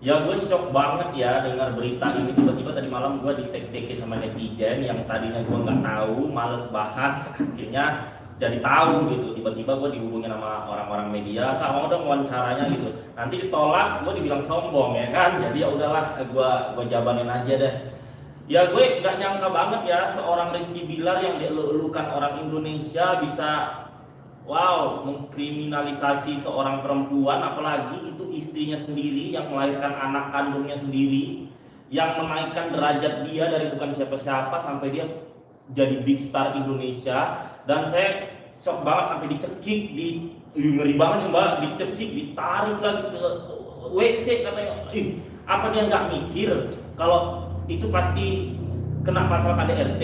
Ya gue shock banget ya dengar berita ini, tiba-tiba tadi malam gue ditek-tekin sama netizen yang tadinya gue nggak tahu, males bahas, akhirnya jadi tahu gitu. Tiba-tiba gue dihubungin sama orang-orang media, kak mau dong wawancaranya gitu. Nanti ditolak, gue dibilang sombong ya kan. Jadi ya udahlah, gue jabanin aja deh. Ya gue nggak nyangka banget ya seorang Rizky Bilar yang dielu-elukan orang Indonesia bisa mengkriminalisasi seorang perempuan, apalagi itu istrinya sendiri yang melahirkan anak kandungnya sendiri, yang menaikkan derajat dia dari bukan siapa-siapa sampai dia jadi big star Indonesia. Dan saya shock banget sampai dicekik, ngeri banget ya mbak, dicekik, ditarik lagi ke WC katanya. Apa dia nggak mikir kalau itu pasti kena pasal KDRT,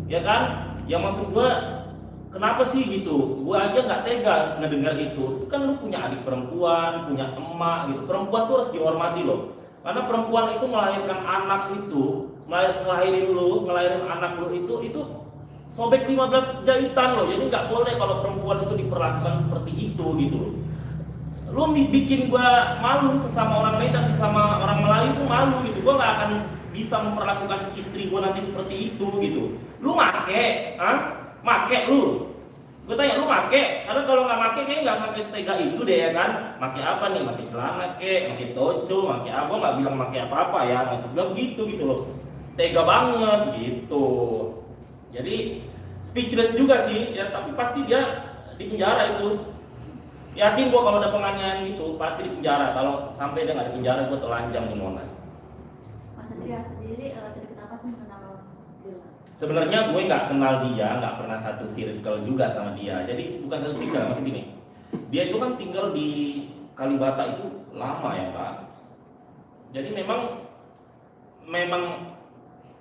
ya kan? Yang maksud gua, kenapa sih gitu? Gue aja nggak tega ngedengar itu. Itu kan lu punya adik perempuan, punya emak gitu. Perempuan tuh harus dihormati loh. Karena perempuan itu melahirkan anak itu, ngelahirin anak lu itu sobek 15 jahitan loh. Jadi nggak boleh kalau perempuan itu diperlakukan seperti itu gitu loh. Lu bikin gue malu, sesama orang Medan, sesama orang Melayu tuh malu gitu. Gue nggak akan bisa memperlakukan istri gue nanti seperti itu gitu. Lu make, make lu. Gue tanya lu make, karena kalau nggak make kayaknya nggak sampai setega itu deh ya kan. Make apa nih? Make celana kek, make toco, make apa? Nggak bilang make apa-apa ya, maksud gue gitu loh. Tega banget gitu. Jadi speechless juga sih ya, tapi pasti dia di penjara itu. Yakin gua kalau ada penganiayaan gitu pasti di penjara. Kalau sampai dia nggak di penjara, gua telanjang di Monas. Mas Andrea sendiri sedikit apa sih mengenal Bilar? Sebenarnya gue nggak kenal dia, nggak pernah satu circle juga sama dia. Jadi bukan satu circle, maksud gini. Dia itu kan tinggal di Kalibata itu lama ya Pak. Jadi memang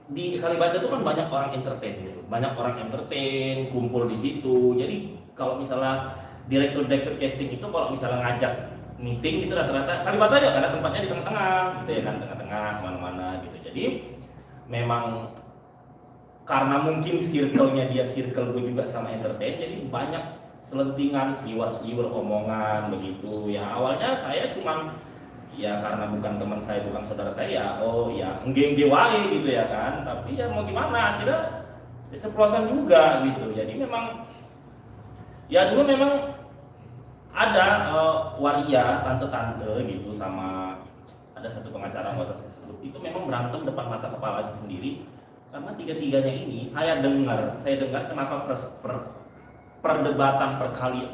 di Kalibata itu kan banyak orang entertain gitu, banyak orang entertain kumpul di situ. Jadi kalau misalnya direktur casting itu kalau misalnya ngajak meeting gitu rata-rata Kalibata ya karena tempatnya di tengah-tengah gitu ya kan, tengah-tengah kemana-mana gitu. Jadi memang karena mungkin circle-nya dia circle gue juga sama entertain, jadi banyak selentingan, seliwar-seliwar omongan begitu ya. Awalnya saya cuman ya karena bukan teman saya, bukan saudara saya ya, oh ya enggeng wae gitu ya kan. Tapi ya mau gimana, akhirnya keceplosan juga gitu. Jadi memang ya dulu memang ada waria tante-tante gitu sama ada satu pengacara, nggak usah saya sebut, itu memang berantem depan mata kepala sendiri. Karena tiga-tiganya ini saya dengar kenapa perdebatan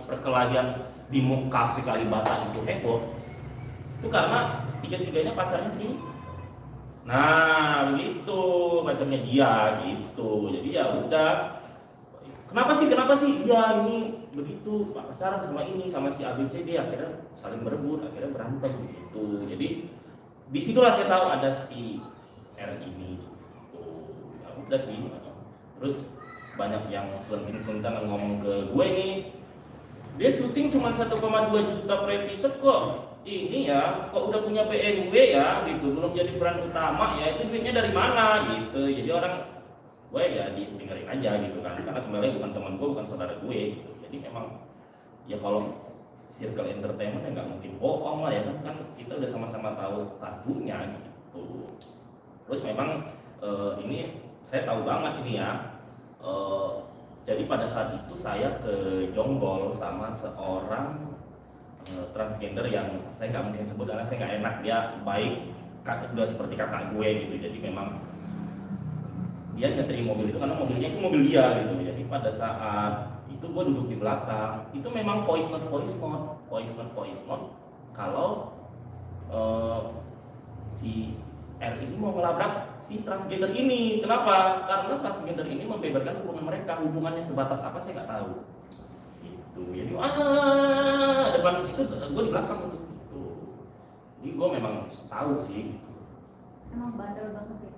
perkelahian di muka Kalibata itu heboh. Itu karena tiga-tiganya pacarnya sih. Nah begitu, pacarnya dia gitu. Jadi ya udah, kenapa sih ya ini begitu pacaran sama ini sama si ABCD, akhirnya saling berebut, akhirnya berantem gitu. Jadi disitulah saya tahu ada si R ini gitu. Ya udah sih, terus banyak yang selenting-selentingan ngomong ke gue nih, dia syuting cuma 1,2 juta per episode kok. Ini ya, kok udah punya BMW ya gitu, belum jadi peran utama ya, itu duitnya dari mana gitu. Jadi orang gue ya dengerin aja gitu kan, karena sebenarnya bukan teman gue, bukan saudara gue gitu. Jadi memang ya kalau circle entertainment ya nggak mungkin bohong lah ya kan, kita udah sama-sama tahu kartunya gitu. Terus memang ini saya tahu banget ini ya, jadi pada saat itu saya ke Jonggol sama seorang transgender yang saya nggak mungkin sebut karena saya nggak enak, dia baik, udah seperti kakak gue gitu. Jadi memang dia nyetri mobil itu karena mobilnya itu mobil dia gitu. Jadi pada saat itu gue duduk di belakang, itu memang voice note kalau si R ini mau melabrak si transgender ini. Kenapa? Karena transgender ini membeberkan hubungan mereka, hubungannya sebatas apa saya nggak tahu gitu. Jadi depan itu gue di belakang gitu. Jadi gue memang tahu sih. Emang bandel banget ya?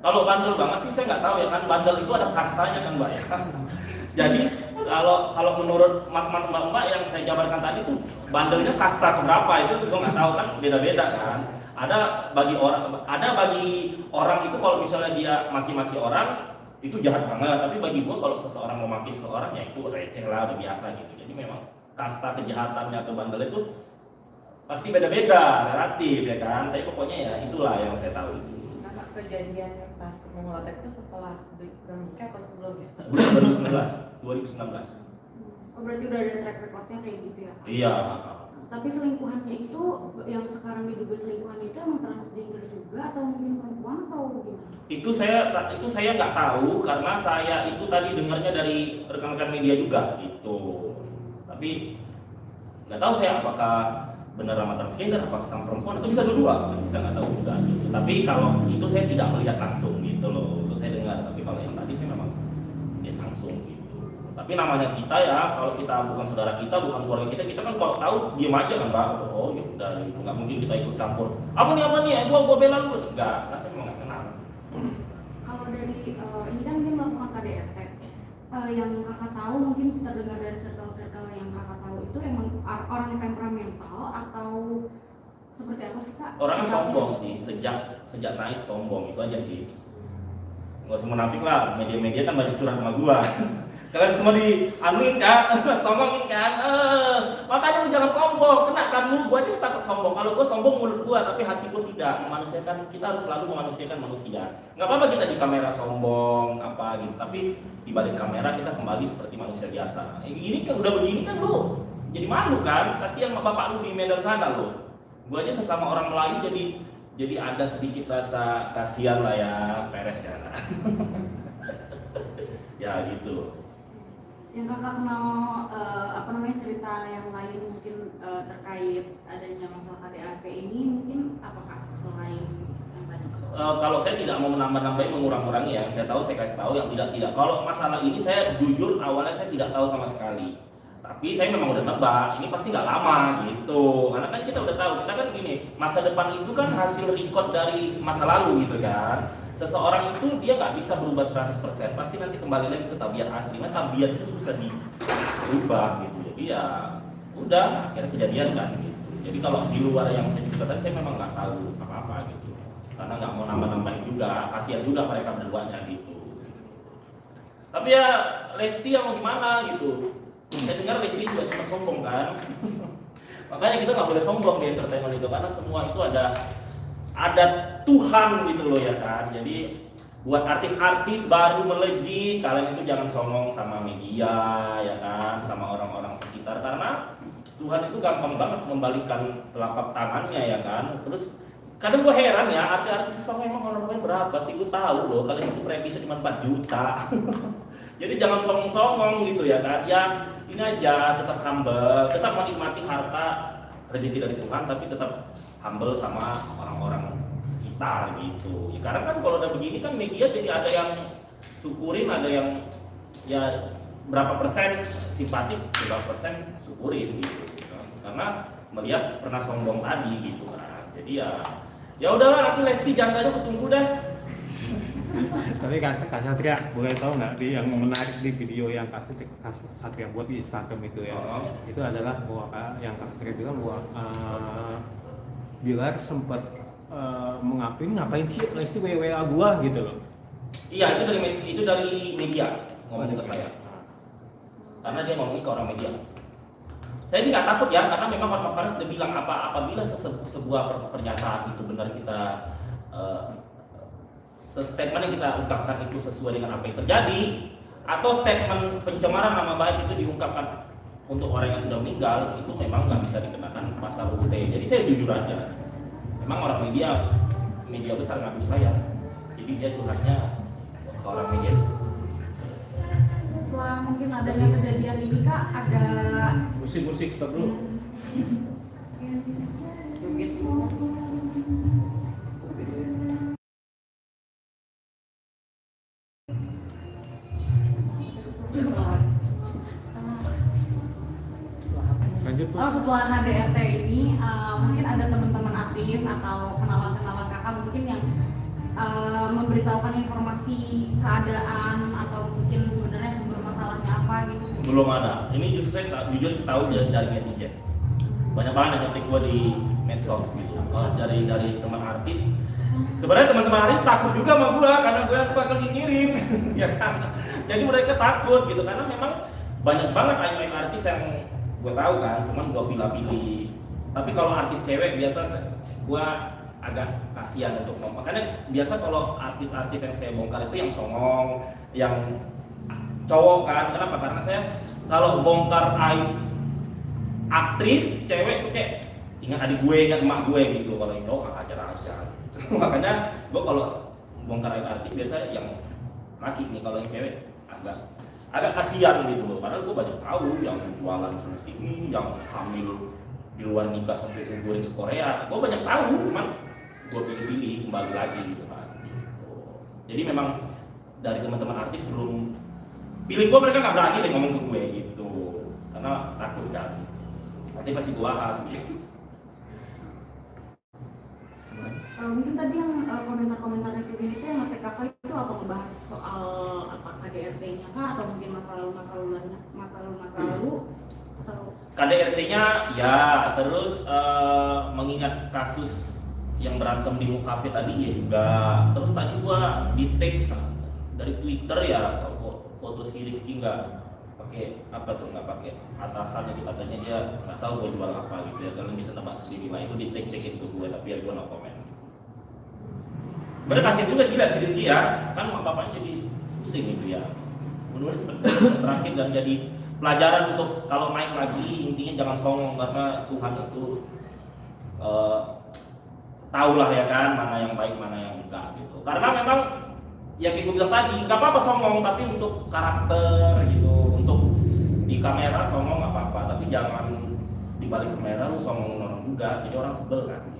Kalau bandel banget sih saya nggak tahu ya kan, bandel itu ada kastanya kan mbak ya. Jadi kalau menurut mas-mas mbak-mbak yang saya jabarkan tadi tuh bandelnya kasta keberapa itu gue nggak tahu kan, beda-beda kan. Ada bagi orang itu kalau misalnya dia maki-maki orang itu jahat banget, tapi bagi gue kalau seseorang mau maki seseorang ya itu receh lah, udah biasa gitu. Jadi memang kasta kejahatannya atau bandel itu pasti beda-beda relatif ya kan, tapi pokoknya ya itulah yang saya tahu. Kakak kejadian pas mengelotek itu setelah udah menikah atau sebelumnya? Sebelum 2019. Oh berarti udah ada track recordnya kayak gitu ya? Iya. Tapi selingkuhannya itu yang sekarang diduga selingkuhan itu emang transgender juga atau mungkin perempuan atau gimana? Itu saya nggak tahu karena saya itu tadi dengarnya dari rekan-rekan media juga gitu. Tapi nggak tahu saya apakah benar sama transgender, apakah sama perempuan atau bisa dua-dua, kita nggak tahu juga. Gitu. Tapi kalau itu saya tidak melihat langsung gitu loh, itu saya dengar. Tapi kalau yang tadi saya memang lihat langsung gitu. Tapi namanya kita ya, kalau kita bukan saudara kita, bukan keluarga kita kan kalau tahu diam aja kan Pak. Oh ya udah, itu nggak mungkin kita ikut campur. Apa nih? Gua bela lu. Enggak, saya memang nggak kenal. Kalau dari ini kan dia melakukan KDRT, yang kakak tahu mungkin terdengar dari circle-circle yang kakak tahu itu emang orang yang temperamental atau seperti apa sih kak? Orangnya sombong sih, sejak naik sombong itu aja sih. Nggak usah munafik lah, media-media kan banyak curhat sama gua. Kalian semua dianuin kan, sombongin kan, makanya lu jangan sombong, kena kan lu, gua aja takut sombong. Kalau gua sombong mulut gua, tapi hati gua tidak. Memanusiakan, kita harus selalu memanusiakan manusia. Nggak apa-apa kita di kamera sombong, apa gitu, tapi di balik kamera kita kembali seperti manusia biasa. Ini kan udah begini kan lu, jadi malu kan, kasihan sama bapak lu di Medan sana lu. Gua aja sesama orang Melayu jadi ada sedikit rasa kasihan lah ya, peres ya. Ya gitu. Yang kakak kenal cerita yang lain mungkin terkait adanya masalah KDRT ini mungkin apakah selain yang tadi? Kalau saya tidak mau menambah-nambahin, mengurang-urangi ya, saya tahu saya kasih tahu yang tidak. Kalau masalah ini saya jujur awalnya saya tidak tahu sama sekali. Tapi saya memang udah nebak, ini pasti nggak lama gitu. Karena kan kita udah tahu, kita kan gini, masa depan itu kan hasil record dari masa lalu gitu kan. Seseorang itu dia nggak bisa berubah 100%, pasti nanti kembali lagi ke tabiat asli. Nah, tabiat itu susah diubah gitu. Jadi ya udah akhirnya kejadian kan gitu. Jadi kalau di luar yang saya ceritakan saya memang nggak tahu apa-apa gitu. Karena nggak mau nambah-nambahin juga, kasihan juga mereka berduanya gitu. Tapi ya Lesti yang mau gimana gitu. Saya dengar Lesti juga sempat sombong kan. Makanya kita nggak boleh sombong di entertainment itu karena semua itu ada Tuhan gitu loh ya kan. Jadi buat artis-artis baru melejit, kalian itu jangan songong sama media ya kan, sama orang-orang sekitar karena Tuhan itu gampang banget membalikkan telapak tangannya ya kan. Terus kadang gue heran ya, artis-artis sama emang honornya berapa sih? Gue tahu loh, kalian itu per episode cuma 4 juta. Jadi jangan songong-songong gitu ya kan. Ya ini aja, tetap humble, tetap menikmati harta rezeki dari Tuhan, tapi tetap humble sama orang-orang sekitar gitu. Ya, karena kan kalau udah begini kan media jadi ada yang syukurin, ada yang ya berapa persen simpatik, berapa persen syukurin gitu. Karena melihat pernah sombong tadi gitu kan. Jadi ya udahlah, nanti Lesti jandanya ketunggu deh. Tapi Kak Satria boleh tahu nggak yang menarik di video yang Kak Satria buat di Instagram itu ya? Itu adalah bahwa yang Kak Satria bilang bahwa Bilar sempat mengakui ngapain sih Lesti WA gua gitu loh. Iya, itu dari media ngomong ke saya. Karena dia ngomong ke orang media. Saya sih nggak takut ya, karena memang Pak Paris sudah bilang apabila sebuah pernyataan itu benar kita statement yang kita ungkapkan itu sesuai dengan apa yang terjadi, atau statement pencemaran nama baik itu diungkapkan untuk orang yang sudah meninggal, itu memang nggak bisa dikenakan pasal UIT. Jadi saya jujur aja, memang orang media besar nggak saya, jadi dia curhatnya ke orang media. Setelah mungkin adanya kejadian ini kak, ada Musik stop dulu. Lanjut Bu. setelah KDRT ini mungkin ada teman-teman artis atau kenalan-kenalan kakak mungkin yang memberitahukan informasi keadaan atau mungkin sebenarnya sumber masalahnya apa gitu. Belum ada. Ini justru saya jujur tahu dari netizen. Banyak banget yang ketik gua di medsos gitu. Dari teman artis. Sebenarnya teman-teman artis takut juga sama gua karena gua bakal nyinyir, ya kan. Jadi mereka takut gitu karena memang banyak banget artis yang gue tahu kan, cuman gue pilih-pilih Tapi kalau artis cewek biasa gua agak kasihan untuk ngomong. Makanya biasa kalau artis-artis yang saya bongkar itu yang songong, yang cowok kan. Kenapa? Karena saya kalau bongkar aib aktris cewek itu kayak ingat adik gue, ingat emak gue gitu. Kalau yang cowok ajar aja. Makanya gua kalau bongkar aib artis biasa yang laki nih, kalau yang cewek agak kasihan gitu loh. Padahal gua banyak tahu yang jualan sini, yang hamil di luar nikah sampai gugurin ke Korea. Gua banyak tahu, cuman gue pilih kembali lagi gitu kan. Gitu. Jadi memang dari teman-teman artis belum pilih gue, mereka nggak berani deh ngomong ke gue gitu karena takut kan nanti pasti gue bahas gitu. Mungkin tadi yang komentar-komentar netizen itu yang ngetek kakak itu apa ngebahas soal apa KDRT-nya kah atau mungkin masa lalu atau KDRT-nya ya, terus mengingat kasus yang berantem di Mukafe tadi ya juga. Terus tadi gua di tag dari Twitter ya, foto si Rizky nggak pakai apa tuh, nggak pakai atasan, itu katanya dia nggak tahu gua jual apa gitu ya. Kalian bisa nebak sendiri lah, itu di tag cekin ke gue, tapi ya gua no komen. Bener kasihan juga sih lihat si Rizky ya, kan bapaknya jadi pusing gitu ya. Menurut terakhir dan jadi pelajaran untuk kalau main lagi, intinya jangan songong karena Tuhan itu tahu lah ya kan mana yang baik mana yang enggak gitu. Karena memang ya kayak gue bilang tadi, nggak apa-apa songong, tapi untuk karakter gitu, untuk di kamera songong nggak apa-apa, tapi jangan di balik kamera lu songong orang juga, jadi orang sebel kan.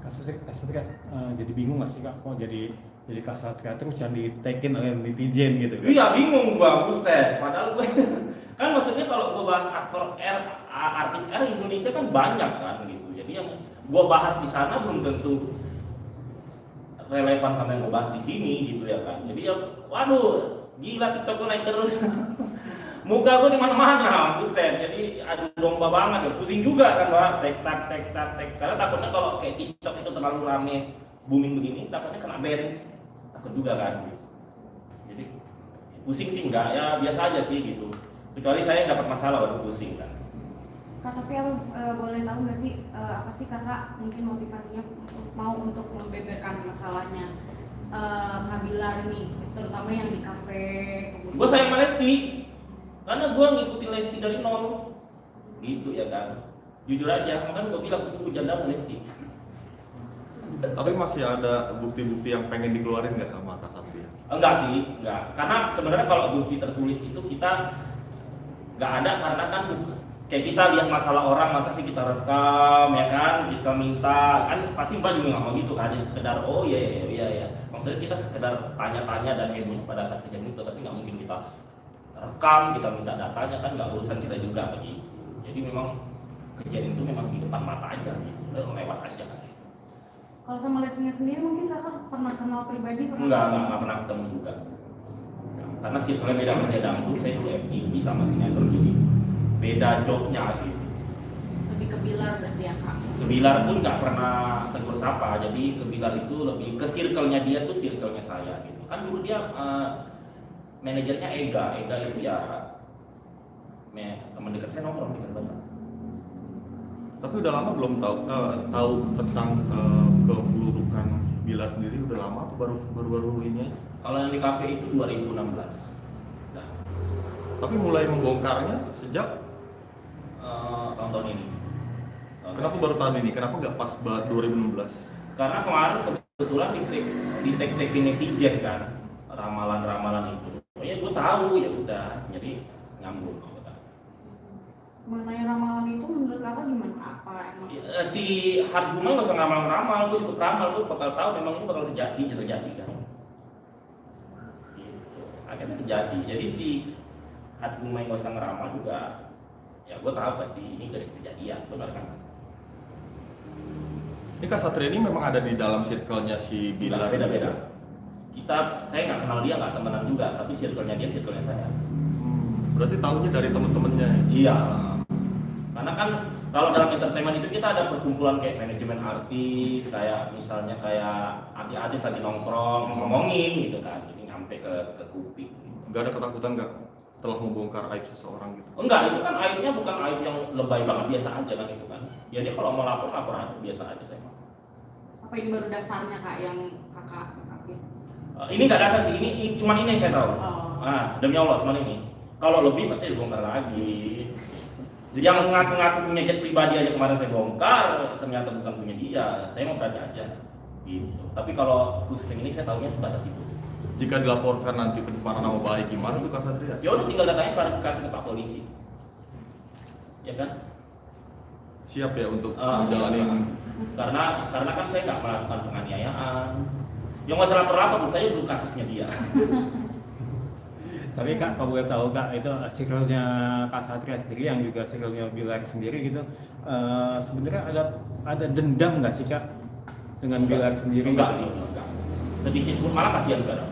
Kasatria jadi bingung nggak sih Kak, kok jadi Kasatria terus yang ditekin oleh netizen gitu? Iya bingung gua, buset. Padahal gue kan maksudnya kalau gua bahas aktor artis Indonesia kan banyak kan gitu. Jadi yang gua bahas di sana belum tentu relevan sama yang gua bahas di sini gitu ya kan. Jadi ya waduh, gila TikTok gua naik terus. Muka gua di mana-mana, buset. Jadi aduh domba banget ya. Pusing juga kan, Pak. Tek tak. Karena takutnya kalau kayak TikTok itu terlalu rame booming begini, takutnya kena ban. Takut juga kan. Jadi pusing sih enggak, ya biasa aja sih gitu. Kecuali saya dapat masalah baru pusing kan. Kak, tapi aku boleh tahu nggak sih apa sih kakak mungkin motivasinya mau untuk membeberkan masalahnya Kak Bilar ini, terutama yang di kafe. Gue sayang sama Lesti, karena gue ngikutin Lesti dari nol, gitu ya kan. Jujur aja, makanya gue bilang itu janda sama Lesti. Tapi masih ada bukti-bukti yang pengen dikeluarin nggak sama Kasatria? Enggak sih, enggak. Karena sebenarnya kalau bukti tertulis itu kita nggak ada, karena kan kayak kita lihat masalah orang, masa sih kita rekam ya kan, kita minta kan, pasti Mbak juga nggak mau gitu kan, sekedar oh iya, maksudnya kita sekedar tanya-tanya dan heboh pada saat kejadian itu, tapi nggak mungkin kita rekam, kita minta datanya kan, nggak urusan kita juga begitu. Jadi memang kejadian itu memang di depan mata aja gitu, lewat aja. Kalau sama Lestinya sendiri mungkin kakak pernah kenal pribadi? Enggak pernah ketemu juga. Karena circle-nya beda kerja dangdut, saya dulu FTV sama sinetron, jadi beda jobnya gitu. Lebih ke Bilar berarti ya Kak? Ke Bilar pun nggak pernah tegur sapa, jadi ke Bilar itu lebih ke circle-nya dia tuh circle-nya saya gitu. Kan dulu dia manajernya Ega itu ya teman dekat saya, nongkrong di Kalibata. Tapi udah lama belum tahu tentang keburukan Bilar sendiri, udah lama atau baru ini aja? Kalau yang di kafe itu 2016. Nah, Tapi mulai membongkarnya sejak tahun-tahun ini. kenapa baru tahun ini? Kenapa nggak pas 2016? Karena kemarin kebetulan di tag-tagin netizen kan, ramalan-ramalan itu. Oh ya gue tahu, ya udah, jadi nyambung. Mengenai ramalan itu menurut kakak gimana? Apa emang? Si Harjuma nggak usah ngeramal-ngeramal, gue cukup ramal, gue bakal tahu memang ini bakal terjadi kan. Gitu. Akhirnya terjadi. Jadi si Harjuma nggak usah ngeramal juga, ya gue tahu pasti ini kejadian, benar kan? Ini Kasatria ini memang ada di dalam circle-nya si Bilar. Beda-beda. Saya nggak kenal dia, nggak temenan juga, tapi circle-nya dia, circle-nya saya. Berarti tahunya dari teman-temannya. Iya. Karena kan kalau dalam entertainment itu kita ada perkumpulan kayak manajemen artis, kayak misalnya kayak artis lagi nongkrong ngomongin gitu kan, jadi nyampe ke kuping. Nggak ada ketakutan nggak telah membongkar aib seseorang gitu? Enggak, itu kan aibnya bukan aib yang lebay banget, biasa aja kan itu kan. Ya dia kalau mau lapor aja biasa aja saya mah. Apa ini baru dasarnya kak yang kakak ungkapin? Ini nggak dasar sih, ini cuman ini yang saya tahu. Oh. Ah, demi Allah cuman ini. Kalau lebih pasti dibongkar lagi. Jadi yang ngaku-ngaku punya jet pribadi aja kemarin saya bongkar, ternyata bukan punya dia. Saya mau berani aja. Gitu. Tapi kalau khusus yang ini saya tahunya sebatas itu. Jika dilaporkan nanti pencemaran nama baik gimana tuh Kak Satria? Ya udah tinggal datanya klarifikasi ke Pak Polisi. Ya kan? Siap ya untuk menjalani. Karena kan saya nggak melakukan penganiayaan. Yang masalah lapor saya belum kasusnya dia. Tapi Kak, kalau boleh tahu Kak, itu circle-nya Kak Satria sendiri yang juga circle-nya Bilar sendiri gitu, sebenarnya ada dendam nggak sih Kak dengan Bilar sendiri? Enggak sih, enggak. Sedikit pun, malah kasihan sekarang.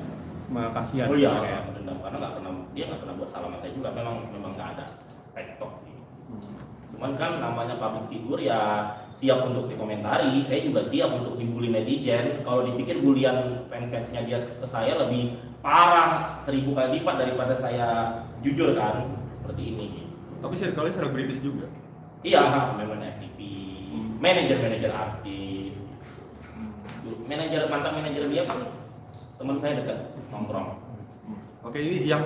Malah kasihan. Oh iya, ya. dendam karena dia nggak pernah buat salah sama saya juga. Memang nggak ada tektok sih. Cuman kan namanya public figure ya siap untuk dikomentari. Saya juga siap untuk dibully netizen. Kalau dipikir bulian fans-fansnya dia ke saya lebih parah 1000 kali lipat daripada saya jujur kan seperti ini. Gitu. Tapi circle-nya selebritis juga. Iya, memang FTV, manajer artis, mantan manajer dia kan teman saya dekat nongkrong. Oke, ini yang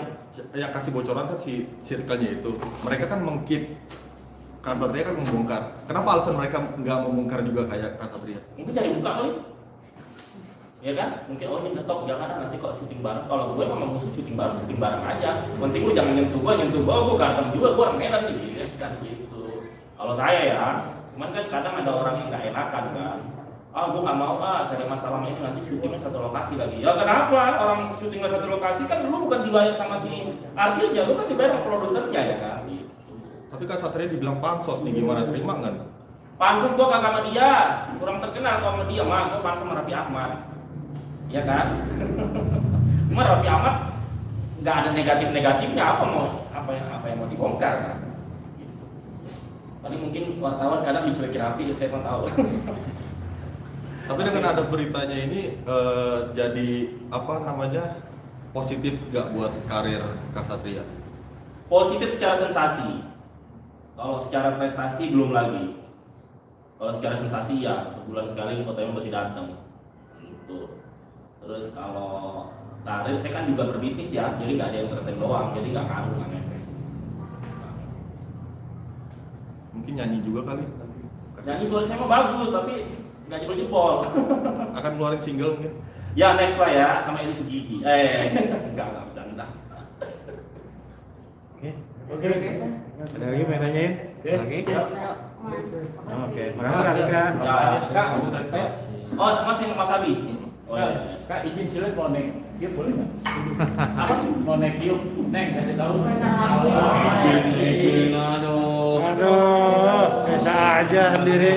kasih bocoran kan si circle-nya itu. Mereka kan mengkeep Kak Satria kan membongkar. Kenapa alasan mereka nggak membongkar juga kayak Kak Satria? Mungkin cari buka kali. Ya kan? Mungkin ini ketok jangan nanti kok syuting bareng. Kalau gue memang musuh syuting bareng aja. Penting lu jangan nyentuh gue ganteng juga, gue orang Medan nih, kan gitu. Kalau saya ya, cuman kan kadang ada orang yang nggak enakan kan. Gue nggak mau cari masalah ini nanti syutingnya satu lokasi lagi. Ya kenapa? Orang syutingnya satu lokasi kan lu bukan dibayar sama si artisnya, lu kan dibayar sama produsernya ya kan. Gitu. Tapi Kak Satria dibilang pansos nih, gimana terima nggak? Pansus gua kagak sama dia, kurang terkenal sama dia, mah gua pansus sama Raffi Ahmad. Ya kan? Cuma Raffi Ahmad nggak ada negatif-negatifnya, apa yang mau dibongkar kan? Gitu. Paling mungkin wartawan kadang dicuekin Raffi, saya pun tahu. Tapi dengan ada beritanya ini jadi positif nggak buat karir Kak Satria? Positif secara sensasi. Kalau secara prestasi belum lagi. Kalau secara sensasi ya sebulan sekali fotonya masih datang. Gitu. Terus kalau karir saya kan juga berbisnis ya, jadi nggak ada yang entertain doang, jadi nggak ngaruh nggak ngefek. Mungkin nyanyi juga kali nanti. Nyanyi suara saya mah bagus tapi nggak jebol-jebol. Akan keluarin single mungkin? Ya next lah ya sama Eli Sugigi. Enggak bercanda. Oke. Ada lagi mau nanyain? Oke. Oke, makasih Kak Satria. Kak, Oh masih Mas Abi. Oh iya. Kak izin silahkan mau naik, dia boleh nggak? Apa? Mau naik yuk, Neng kasih tahu. Bukan salah. Aduh. Aduh, bisa aja sendiri.